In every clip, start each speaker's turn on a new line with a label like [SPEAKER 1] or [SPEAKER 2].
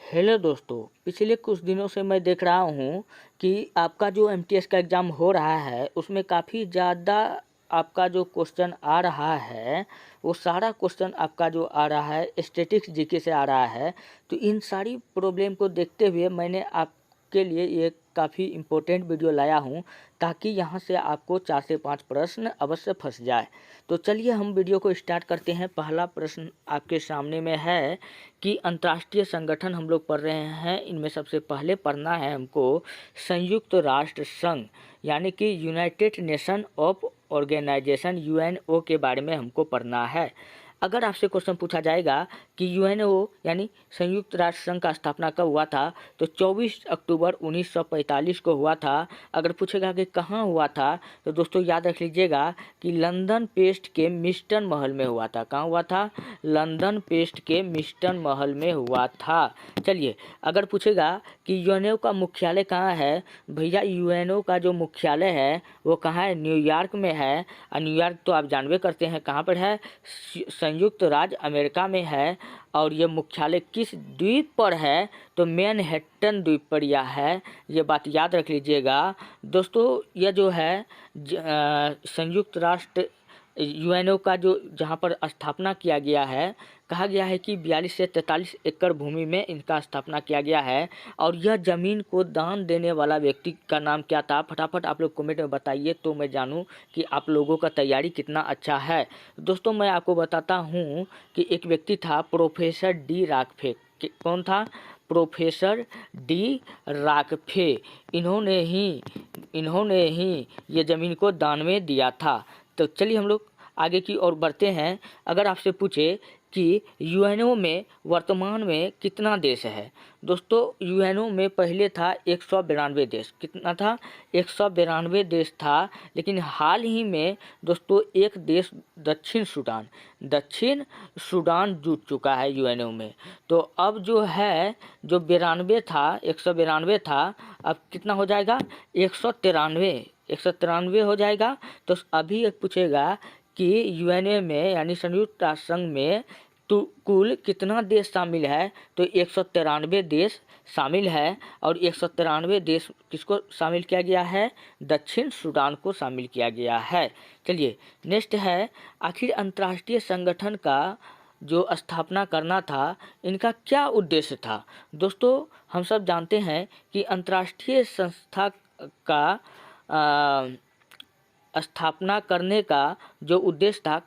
[SPEAKER 1] Hello दोस्तों, पिछले कुछ दिनों से मैं देख रहा हूँ कि आपका जो एमटीएस का एग्ज़ाम हो रहा है उसमें काफ़ी ज़्यादा आपका जो क्वेश्चन आ रहा है वो सारा क्वेश्चन आपका जो आ रहा है स्टैटिक्स जीके से आ रहा है। तो इन सारी प्रॉब्लम को देखते हुए मैंने आपके लिए ये काफ़ी इम्पोर्टेंट वीडियो लाया हूँ ताकि यहाँ से आपको 4 से 5 प्रश्न अवश्य फंस जाए। तो चलिए हम वीडियो को स्टार्ट करते हैं। पहला प्रश्न आपके सामने में है कि अंतर्राष्ट्रीय संगठन हम लोग पढ़ रहे हैं, इनमें सबसे पहले पढ़ना है हमको संयुक्त राष्ट्र संघ यानी कि United Nation of Organization UNO के बारे में हमको पढ़ना है। अगर आपसे क्वेश्चन पूछा जाएगा कि यूएनओ यानी संयुक्त राष्ट्र संघ का स्थापना कब हुआ था, तो 24 अक्टूबर 1945 को हुआ था। अगर पूछेगा कि कहाँ हुआ था, तो दोस्तों याद रख लीजिएगा कि लंदन पेस्ट के मिस्टन महल में हुआ था। कहाँ हुआ था? लंदन पेस्ट के मिस्टन महल में हुआ था। चलिए, अगर पूछेगा कि यूएनओ का मुख्यालय कहाँ है, भैया यूएनओ का जो मुख्यालय है वो कहाँ है? न्यूयॉर्क में है। और न्यूयॉर्क तो आप जानबे करते हैं कहाँ पर है, संयुक्त राज्य अमेरिका में है। और ये मुख्यालय किस द्वीप पर है, तो मैनहट्टन द्वीप पर यह है। ये बात याद रख लीजिएगा दोस्तों। यह जो है संयुक्त राष्ट्र यूएनओ का जो जहाँ पर स्थापना किया गया है, कहा गया है कि 42 से 43 एकड़ भूमि में इनका स्थापना किया गया है। और यह ज़मीन को दान देने वाला व्यक्ति का नाम क्या था? फटाफट आप लोग कमेंट में बताइए तो मैं जानूं कि आप लोगों का तैयारी कितना अच्छा है। दोस्तों मैं आपको बताता हूं कि एक व्यक्ति था प्रोफेसर डी राकफे। कौन था? प्रोफेसर डी राकफे। इन्होंने ही ये ज़मीन को दान में दिया था। तो चलिए हम लोग आगे की ओर बढ़ते हैं। अगर आपसे पूछे कि यूएनओ में वर्तमान में कितना देश है, दोस्तों यूएनओ में पहले था 192 देश। कितना था? 192 देश था। लेकिन हाल ही में दोस्तों एक देश दक्षिण सूडान जुट चुका है यूएनओ में। तो अब जो है जो 92 था, 192 था, अब कितना हो जाएगा? 193 हो जाएगा। तो अभी एक पूछेगा कि यूएनए में यानी संयुक्त राष्ट्र संघ में तो कुल कितना देश शामिल है, तो 193 देश शामिल है। और 193 देश किसको शामिल किया गया है? दक्षिण सूडान को शामिल किया गया है। चलिए नेक्स्ट है, आखिर अंतर्राष्ट्रीय संगठन का जो स्थापना करना था, इनका क्या उद्देश्य था? दोस्तों हम सब जानते हैं कि अंतर्राष्ट्रीय संस्था का स्थापना करने का जो उद्देश्य था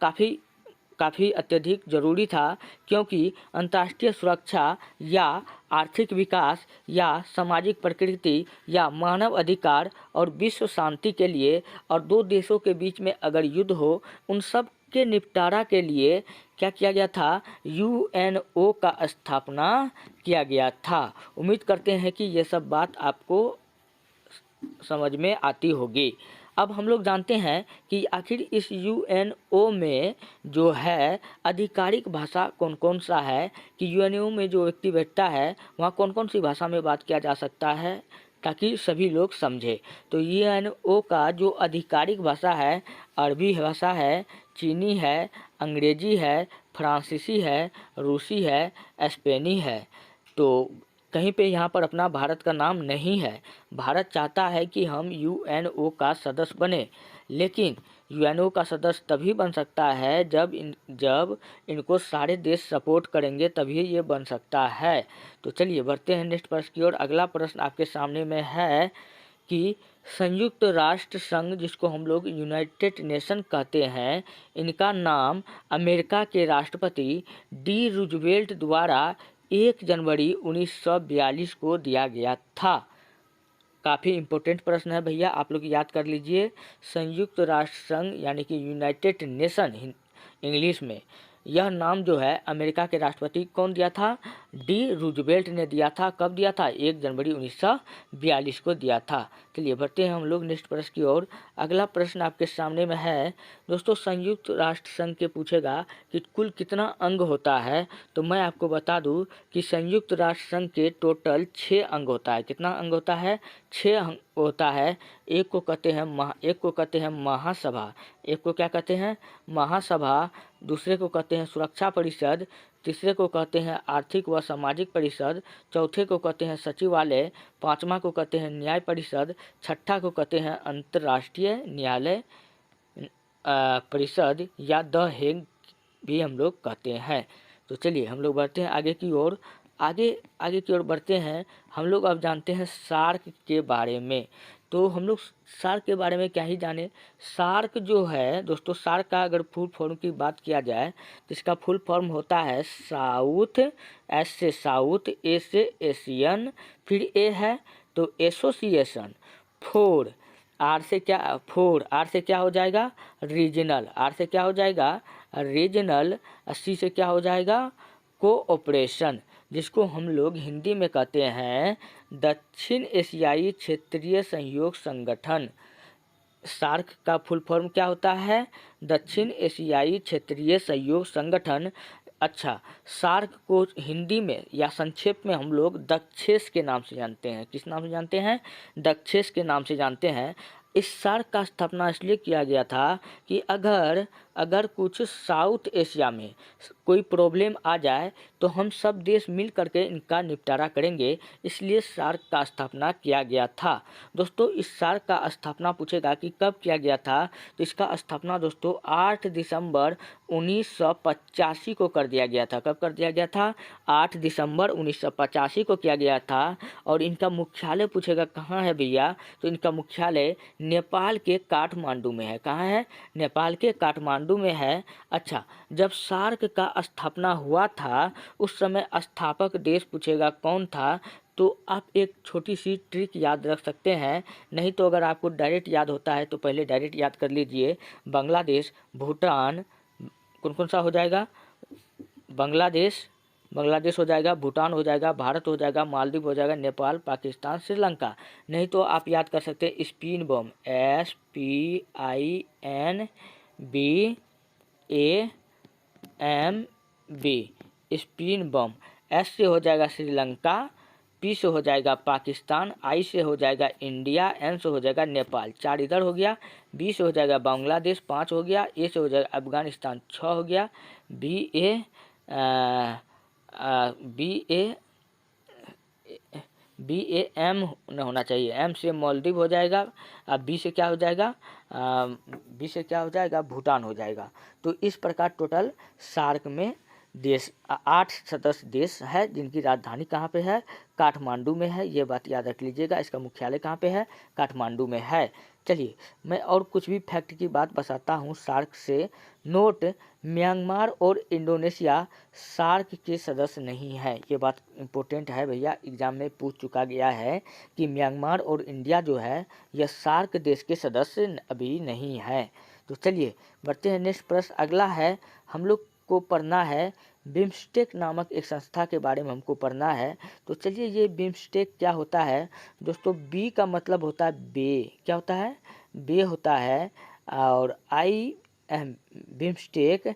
[SPEAKER 1] काफ़ी अत्यधिक ज़रूरी था, क्योंकि अंतर्राष्ट्रीय सुरक्षा या आर्थिक विकास या सामाजिक प्रकृति या मानव अधिकार और विश्व शांति के लिए, और दो देशों के बीच में अगर युद्ध हो, उन सब के निपटारा के लिए क्या किया गया था? यूएनओ का स्थापना किया गया था। उम्मीद करते हैं कि ये सब बात आपको समझ में आती होगी। अब हम लोग जानते हैं कि आखिर इस यूएनओ में जो है आधिकारिक भाषा कौन कौन सा है, कि यूएनओ में जो व्यक्ति बैठता है वहाँ कौन कौन सी भाषा में बात किया जा सकता है, ताकि सभी लोग समझे। तो यूएनओ का जो आधिकारिक भाषा है, अरबी भाषा है, चीनी है, अंग्रेजी है, फ्रांसीसी है, रूसी है, स्पेनी है। तो कहीं पे यहाँ पर अपना भारत का नाम नहीं है। भारत चाहता है कि हम यूएनओ का सदस्य बने, लेकिन यूएनओ का सदस्य तभी बन सकता है जब इनको सारे देश सपोर्ट करेंगे, तभी ये बन सकता है। तो चलिए बढ़ते हैं नेक्स्ट प्रश्न की ओर। अगला प्रश्न आपके सामने में है कि संयुक्त राष्ट्र संघ, जिसको हम लोग यूनाइटेड नेशन कहते हैं, इनका नाम अमेरिका के राष्ट्रपति डी रूजवेल्ट द्वारा 1 जनवरी 1942 को दिया गया था। काफ़ी इम्पोर्टेंट प्रश्न है भैया, आप लोग याद कर लीजिए। संयुक्त राष्ट्र संघ यानी कि यूनाइटेड नेशन इंग्लिश में, यह नाम जो है अमेरिका के राष्ट्रपति कौन दिया था? डी रूजवेल्ट ने दिया था। कब दिया था? 1 जनवरी 1942 को दिया था। चलिए बढ़ते हैं हम लोग नेक्स्ट प्रश्न की ओर। अगला प्रश्न आपके सामने में है दोस्तों, संयुक्त राष्ट्र संघ के पूछेगा कि कुल कितना अंग होता है, तो मैं आपको बता दूं कि संयुक्त राष्ट्र संघ के टोटल 6 अंग होता है। कितना अंग होता है? 6 अंग होता है। एक को कहते हैं महासभा। एक को क्या कहते हैं? महासभा। दूसरे को कहते हैं सुरक्षा परिषद। तीसरे को कहते हैं आर्थिक व सामाजिक परिषद, चौथे को कहते हैं सचिवालय, पांचवा को कहते हैं न्याय परिषद, छठा को कहते हैं अंतर्राष्ट्रीय न्यायालय परिषद या द हेग भी हम लोग कहते हैं। तो चलिए हम लोग बढ़ते हैं आगे की ओर। आगे की ओर बढ़ते हैं। हम लोग अब जानते हैं सार्क के बारे में। तो हम लोग सार्क के बारे में क्या ही जाने। सार्क जो है दोस्तों, सार्क का अगर फुल फॉर्म की बात किया जाए तो इसका फुल फॉर्म होता है साउथ, एस से साउथ, ए से एशियन, फिर ए है तो एसोसिएशन, फोर आर से क्या हो जाएगा रीजनल, आर से क्या हो जाएगा रीजनल, सी से क्या हो जाएगा कोऑपरेशन, जिसको हम लोग हिंदी में कहते हैं दक्षिण एशियाई क्षेत्रीय सहयोग संगठन। सार्क का फुल फॉर्म क्या होता है दक्षिण एशियाई क्षेत्रीय सहयोग संगठन। अच्छा, सार्क को हिंदी में या संक्षेप में हम लोग दक्षेस के नाम से जानते हैं। किस नाम से जानते हैं दक्षेस के नाम से जानते हैं। इस सार्क का स्थापना इसलिए किया गया था कि अगर कुछ साउथ एशिया में कोई प्रॉब्लम आ जाए तो हम सब देश मिल करके इनका निपटारा करेंगे, इसलिए सार्क का स्थापना किया गया था। दोस्तों इस सार्क का स्थापना पूछेगा कि कब किया गया था, तो इसका स्थापना दोस्तों 8 दिसंबर 1985 को कर दिया गया था। कब कर दिया गया था 8 दिसंबर 1985 को किया गया था। और इनका मुख्यालय पूछेगा कहाँ है भैया, तो इनका मुख्यालय नेपाल के काठमांडू में है। कहाँ है नेपाल के काठमांडू में है। अच्छा, जब सार्क का स्थापना हुआ था उस समय स्थापक देश पूछेगा कौन था, तो आप एक छोटी सी ट्रिक याद रख सकते हैं। नहीं तो अगर आपको डायरेक्ट याद होता है तो पहले डायरेक्ट याद कर लीजिए। बांग्लादेश, भूटान, कौन कौन सा हो जाएगा बांग्लादेश हो जाएगा, भूटान हो जाएगा, भारत हो जाएगा, मालदीव हो जाएगा, नेपाल, पाकिस्तान, श्रीलंका। नहीं तो आप याद कर सकते हैं स्पिन बम, SPINBAMB, स्पिन बम। एस से हो जाएगा श्रीलंका, पी से हो जाएगा पाकिस्तान, आई से हो जाएगा इंडिया, एन से हो जाएगा नेपाल, 4 इधर हो गया, बी से हो जाएगा बांग्लादेश, 5 हो गया, ए से हो जाएगा अफगानिस्तान, 6 हो गया, BAM न होना चाहिए, एम से मालदीव हो जाएगा, बी से क्या हो जाएगा भूटान हो जाएगा। तो इस प्रकार टोटल सार्क में देश 8 सदस्य देश है जिनकी राजधानी कहाँ पे है काठमांडू में है। ये बात याद रख लीजिएगा। इसका मुख्यालय कहाँ पे है काठमांडू में है। चलिए मैं और कुछ भी फैक्ट की बात बताता हूँ सार्क से। नोट, म्यांमार और इंडोनेशिया सार्क के सदस्य नहीं है। ये बात इम्पोर्टेंट है भैया, एग्जाम में पूछ चुका गया है कि म्यांमार और इंडिया जो है यह सार्क देश के सदस्य अभी नहीं है। तो चलिए बढ़ते हैं नेक्स्ट प्रश्न। अगला है हम लोग को पढ़ना है बिम्स्टेक नामक एक संस्था के बारे में हमको पढ़ना है। तो चलिए ये बिम्स्टेक क्या होता है दोस्तों। बी का मतलब होता है बे, क्या होता है बे होता है, और बिम्स्टेक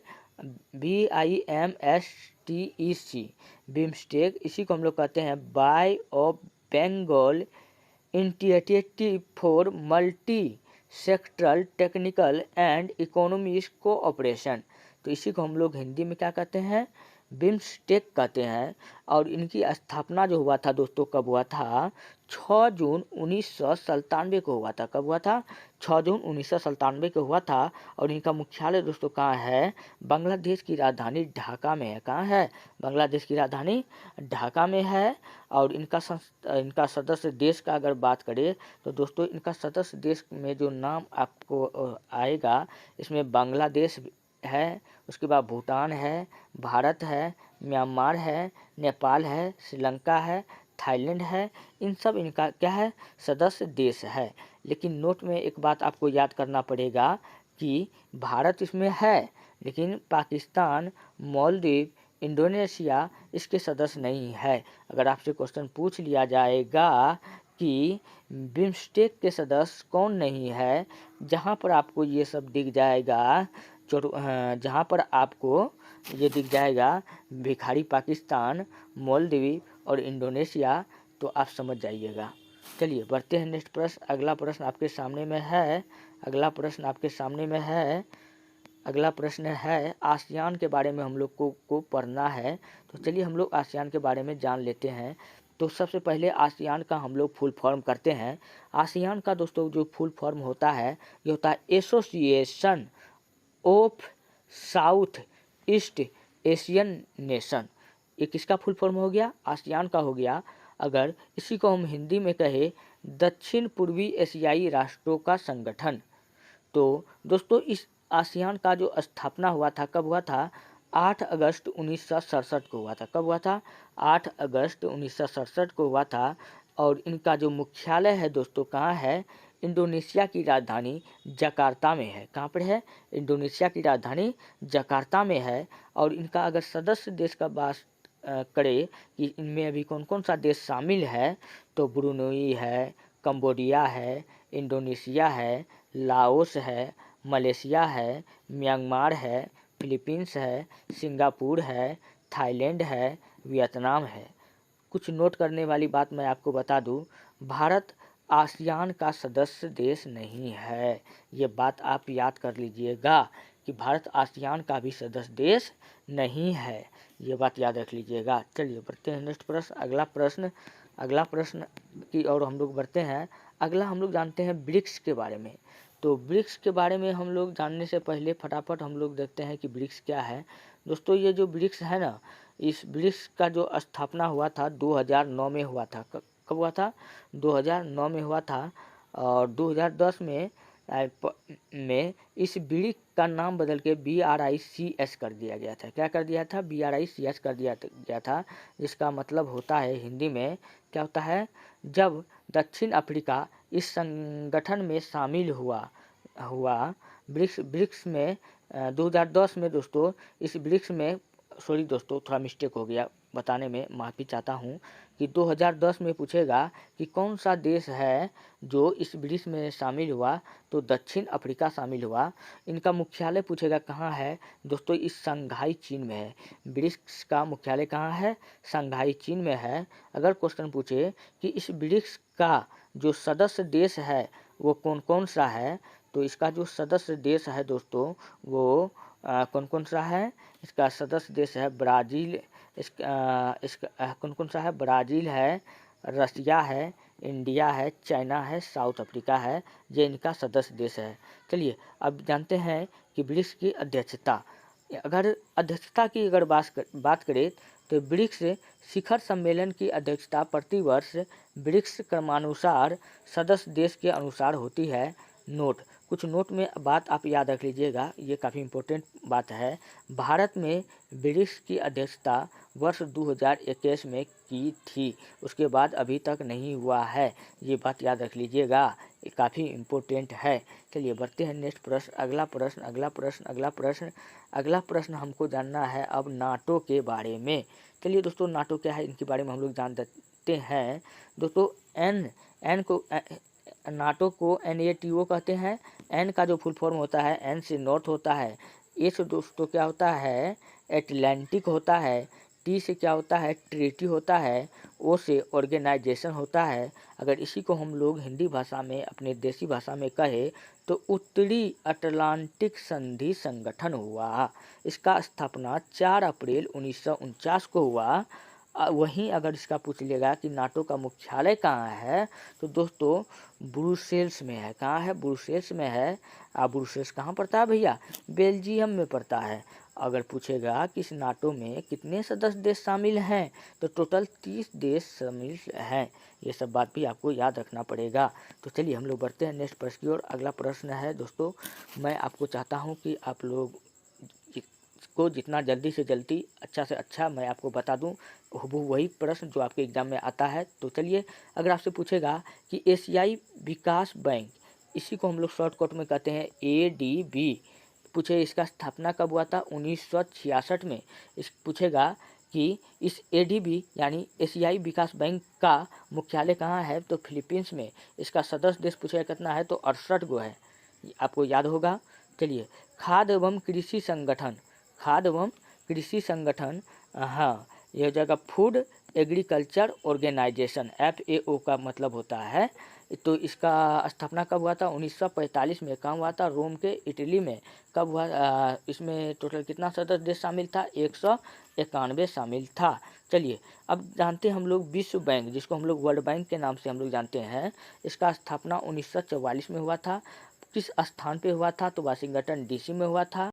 [SPEAKER 1] BIMSTEC बिम्स्टेक, इसी को हम लोग कहते हैं bay of Bengal integrative for multi sectoral technical and economic cooperation. तो इसी को हम लोग हिंदी में क्या कहते हैं बिम्स्टेक कहते हैं। और इनकी स्थापना जो हुआ था दोस्तों कब हुआ था 6 जून 1997 को हुआ था। कब हुआ था 6 जून 1997 को हुआ था। और इनका मुख्यालय दोस्तों कहाँ है बांग्लादेश की राजधानी ढाका में है। कहाँ है बांग्लादेश की राजधानी ढाका में है। और इनका सदस्य देश का अगर बात करें तो दोस्तों इनका सदस्य देश में जो नाम आपको आएगा इसमें बांग्लादेश है, उसके बाद भूटान है, भारत है, म्यांमार है, नेपाल है, श्रीलंका है, थाईलैंड है। इन सब इनका क्या है सदस्य देश है। लेकिन नोट में एक बात आपको याद करना पड़ेगा कि भारत इसमें है लेकिन पाकिस्तान, मालदीव, इंडोनेशिया इसके सदस्य नहीं है। अगर आपसे क्वेश्चन पूछ लिया जाएगा कि बिम्स्टेक के सदस्य कौन नहीं है, जहाँ पर आपको ये सब दिख जाएगा जहाँ पर आपको ये दिख जाएगा भिखारी पाकिस्तान, मालदीव और इंडोनेशिया, तो आप समझ जाइएगा। चलिए बढ़ते हैं नेक्स्ट प्रश्न। अगला प्रश्न आपके सामने में है अगला प्रश्न है आसियान के बारे में हम लोग को पढ़ना है। तो चलिए हम लोग आसियान के बारे में जान लेते हैं। तो सबसे पहले आसियान का हम लोग फुल फॉर्म करते हैं। आसियान का दोस्तों जो फुल फॉर्म होता है ये होता है association of south east Asian nation. ये किसका फुल फॉर्म हो गया? आसियान का हो गया। अगर इसी को हम हिंदी में कहें दक्षिण पूर्वी एशियाई राष्ट्रों का संगठन। तो दोस्तों इस आसियान का जो स्थापना हुआ था कब हुआ था? 8 अगस्त 1967 को हुआ था। कब हुआ था? 8 अगस्त 1967 को हुआ था। और इनका जो मुख्यालय है दोस्तों कहाँ है? इंडोनेशिया की राजधानी जकार्ता में है। कहाँ पर है? इंडोनेशिया की राजधानी जकार्ता में है। और इनका अगर सदस्य देश का बात करें कि इनमें अभी कौन कौन सा देश शामिल है, तो ब्रुनई है, कंबोडिया है, इंडोनेशिया है, लाओस है, मलेशिया है, म्यांमार है, फिलीपींस है, सिंगापुर है, थाईलैंड है, वियतनाम है। कुछ नोट करने वाली बात मैं आपको बता दूं, भारत आसियान का सदस्य देश नहीं है। ये बात आप याद कर लीजिएगा कि भारत आसियान का भी सदस्य देश नहीं है। ये बात याद रख लीजिएगा। चलिए बढ़ते हैं नेक्स्ट प्रश्न। अगला प्रश्न की और हम लोग बढ़ते हैं। अगला हम लोग जानते हैं ब्रिक्स के बारे में। तो ब्रिक्स के बारे में हम लोग जानने से पहले फटाफट हम लोग देखते हैं कि ब्रिक्स क्या है। दोस्तों ये जो ब्रिक्स है ना, इस ब्रिक्स का जो स्थापना हुआ था 2009 में हुआ था। कब हुआ था? 2009 में हुआ था। और 2010 में इस ब्रिक्स का नाम बदल के BRICS कर दिया गया था। क्या कर दिया था? BRICS कर दिया गया था, जिसका मतलब होता है हिंदी में क्या होता है? जब दक्षिण अफ्रीका इस संगठन में शामिल हुआ ब्रिक्स में 2010 में दोस्तों इस ब्रिक्स में, सॉरी दोस्तों थोड़ा मिस्टेक हो गया बताने में, माफ़ी चाहता हूँ कि 2010 में पूछेगा कि कौन सा देश है जो इस ब्रिक्स में शामिल हुआ, तो दक्षिण अफ्रीका शामिल हुआ। इनका मुख्यालय पूछेगा कहाँ है, दोस्तों इस शंघाई चीन में है। ब्रिक्स का मुख्यालय कहाँ है? शंघाई चीन में है। अगर क्वेश्चन पूछे कि इस ब्रिक्स का जो सदस्य देश है वो कौन कौन सा है, तो इसका जो सदस्य देश है दोस्तों वो कौन कौन सा है? इसका सदस्य देश है ब्राज़ील। इसका कौन कौन सा है? ब्राज़ील है, रसिया है, इंडिया है, चाइना है, साउथ अफ्रीका है। ये इनका सदस्य देश है। चलिए अब जानते हैं कि ब्रिक्स की अध्यक्षता। अगर अध्यक्षता की अगर बात करें तो ब्रिक्स शिखर सम्मेलन की अध्यक्षता प्रतिवर्ष ब्रिक्स क्रमानुसार सदस्य देश के अनुसार होती है। नोट, कुछ नोट में बात आप याद रख लीजिएगा, ये काफ़ी इम्पोर्टेंट बात है। भारत में ब्रिक्स की अध्यक्षता वर्ष 2021 में की थी, उसके बाद अभी तक नहीं हुआ है। ये बात याद रख लीजिएगा, ये काफ़ी इम्पोर्टेंट है। चलिए बढ़ते हैं नेक्स्ट प्रश्न। अगला प्रश्न हमको जानना है अब नाटो के बारे में। चलिए दोस्तों नाटो क्या है इनके बारे में हम लोग जान सकते हैं। दोस्तों नाटो को NATO कहते हैं। एन का जो फुल फॉर्म होता है, एन से नॉर्थ होता है, ए से दोस्तों क्या होता है? एटलांटिक होता है, टी से क्या होता है? ट्रीटी होता है, ओ से ऑर्गेनाइजेशन होता है। अगर इसी को हम लोग हिंदी भाषा में अपने देसी भाषा में कहे तो उत्तरी अटलांटिक संधि संगठन हुआ। इसका स्थापना 4 अप्रैल 1949 को हुआ। वहीं अगर इसका पूछ लेगा कि नाटो का मुख्यालय कहाँ है, तो दोस्तों ब्रुसेल्स में है। कहाँ है? ब्रुसेल्स में है। ब्रुसेल्स कहाँ पड़ता है भैया? बेल्जियम में पड़ता है। अगर पूछेगा कि इस नाटो में कितने सदस्य देश शामिल हैं, तो टोटल 30 देश शामिल हैं। ये सब बात भी आपको याद रखना पड़ेगा। तो चलिए हम लोग बढ़ते हैं नेक्स्ट प्रश्न की ओर। अगला प्रश्न है दोस्तों, मैं आपको चाहता हूँ कि आप लोग को जितना जल्दी से जल्दी अच्छा से अच्छा मैं आपको बता दूं, वही प्रश्न जो आपके एग्जाम में आता है। तो चलिए अगर आपसे पूछेगा कि एशियाई विकास बैंक, इसी को हम लोग शॉर्टकट में कहते हैं ADB, पूछे इसका स्थापना कब हुआ था? 1966 में। इस पूछेगा कि इस ADB यानी एशियाई विकास बैंक का मुख्यालय कहाँ है, तो फिलीपींस में। इसका सदस्य देश पूछेगा कितना है, तो 68 गो है, आपको याद होगा। चलिए खाद्य एवं कृषि संगठन, हाँ, यह हो जाएगा फूड एग्रीकल्चर ऑर्गेनाइजेशन, FAO का मतलब होता है। तो इसका स्थापना कब हुआ था? 1945 में। कहाँ हुआ था? रोम के इटली में। कब हुआ? इसमें टोटल कितना सदस्य देश शामिल था? 191 शामिल था। चलिए अब जानते हैं हम लोग विश्व बैंक, जिसको हम लोग वर्ल्ड बैंक के नाम से हम लोग जानते हैं। इसका स्थापना 1944 में हुआ था। किस स्थान पे हुआ था? तो वाशिंगटन DC में हुआ था।